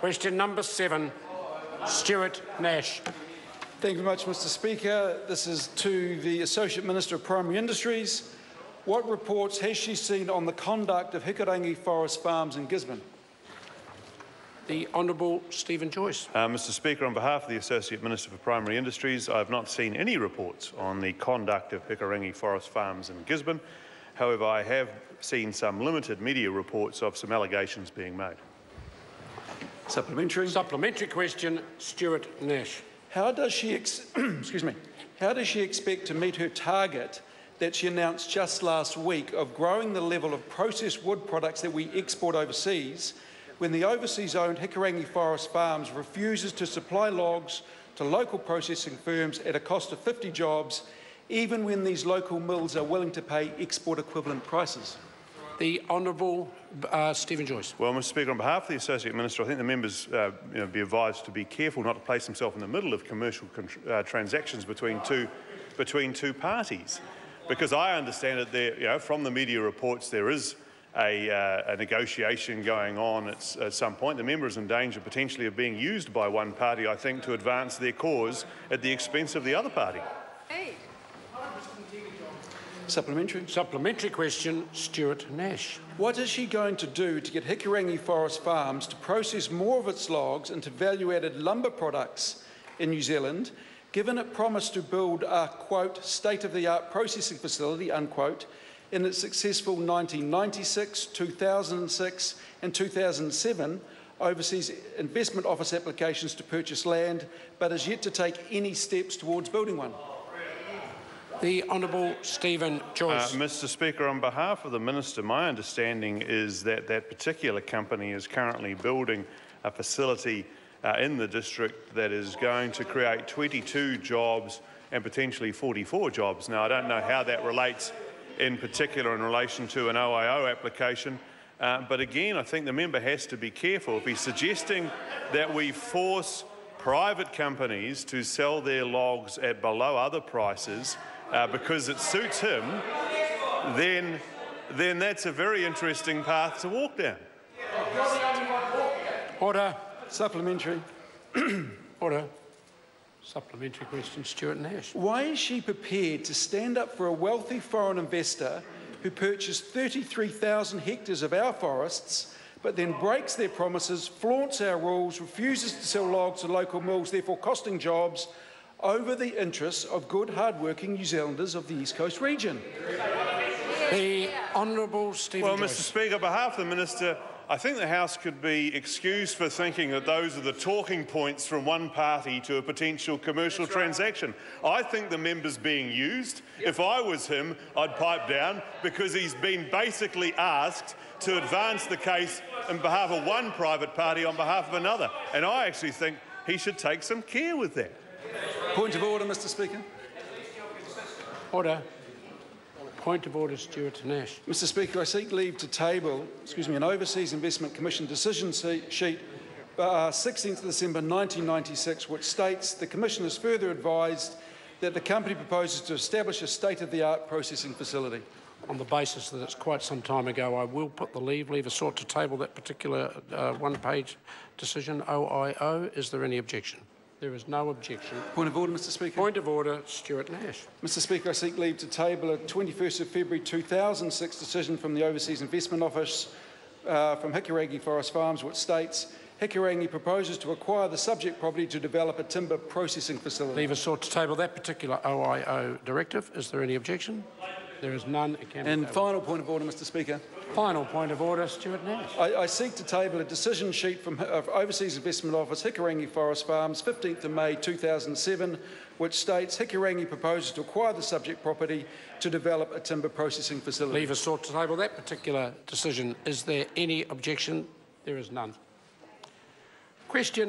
Question number 7, Stuart Nash. Thank you very much, Mr Speaker. This is to the Associate Minister of Primary Industries. What reports has she seen on the conduct of Hikurangi Forest Farms in Gisborne? The Honourable Steven Joyce. Mr Speaker, on behalf of the Associate Minister for Primary Industries, I have not seen any reports on the conduct of Hikurangi Forest Farms in Gisborne. However, I have seen some limited media reports of some allegations being made. Supplementary. Supplementary question, Stuart Nash. How does she How does she expect to meet her target that she announced just last week of growing the level of processed wood products that we export overseas, when the overseas-owned Hikurangi Forest Farms refuses to supply logs to local processing firms at a cost of 50 jobs, even when these local mills are willing to pay export-equivalent prices? The Honourable Steven Joyce. Well, Mr Speaker, on behalf of the Associate Minister, I think the members be advised to be careful not to place himself in the middle of commercial transactions between two parties, because I understand that from the media reports there is a negotiation going on at some point. The member is in danger potentially of being used by one party, I think, to advance their cause at the expense of the other party. Supplementary. Supplementary question, Stuart Nash. What is she going to do to get Hikurangi Forest Farms to process more of its logs into value-added lumber products in New Zealand, given it promised to build a, quote, state-of-the-art processing facility, unquote, in its successful 1996, 2006 and 2007 Overseas Investment Office applications to purchase land, but has yet to take any steps towards building one? The Honourable Steven Joyce. Mr Speaker, on behalf of the Minister, my understanding is that that particular company is currently building a facility in the district that is going to create 22 jobs and potentially 44 jobs. Now, I don't know how that relates in particular in relation to an OIO application, but again, I think the member has to be careful. If he's suggesting that we force private companies to sell their logs at below other prices because it suits him, then that's a very interesting path to walk down. Order. Supplementary. Order. Supplementary question, Stuart Nash. Why is she prepared to stand up for a wealthy foreign investor who purchased 33,000 hectares of our forests, but then breaks their promises, flaunts our rules, refuses to sell logs to local mills, therefore costing jobs, over the interests of good, hard-working New Zealanders of the East Coast region? The Honourable Steven Joyce. Well, Mr Speaker, on behalf of the Minister, I think the House could be excused for thinking that those are the talking points from one party to a potential commercial transaction. I think the member's being used. If I was him, I'd pipe down, because he's been basically asked to advance the case on behalf of one private party on behalf of another. And I actually think he should take some care with that. Point of order, Mr Speaker. Order. Point of order, Stuart Nash. Mr Speaker, I seek leave to table an Overseas Investment Commission decision sheet 16th December 1996, which states the Commission is further advised that the company proposes to establish a state-of-the-art processing facility. On the basis that it's quite some time ago, I will put the leave a sort to table that particular one-page decision, OIO. Is there any objection? There is no objection. Point of order, Mr Speaker. Point of order, Stuart Nash. Mr Speaker, I seek leave to table a 21st of February 2006 decision from the Overseas Investment Office from Hikurangi Forest Farms, which states Hikurangi proposes to acquire the subject property to develop a timber processing facility. Leave sought to table that particular OIO directive. Is there any objection? There is none. And final point of order, Mr Speaker. Final point of order, Stuart Nash. I seek to table a decision sheet from Overseas Investment Office, Hikurangi Forest Farms, 15th of May 2007, which states Hikurangi proposes to acquire the subject property to develop a timber processing facility. Leave sought to table that particular decision. Is there any objection? There is none. Question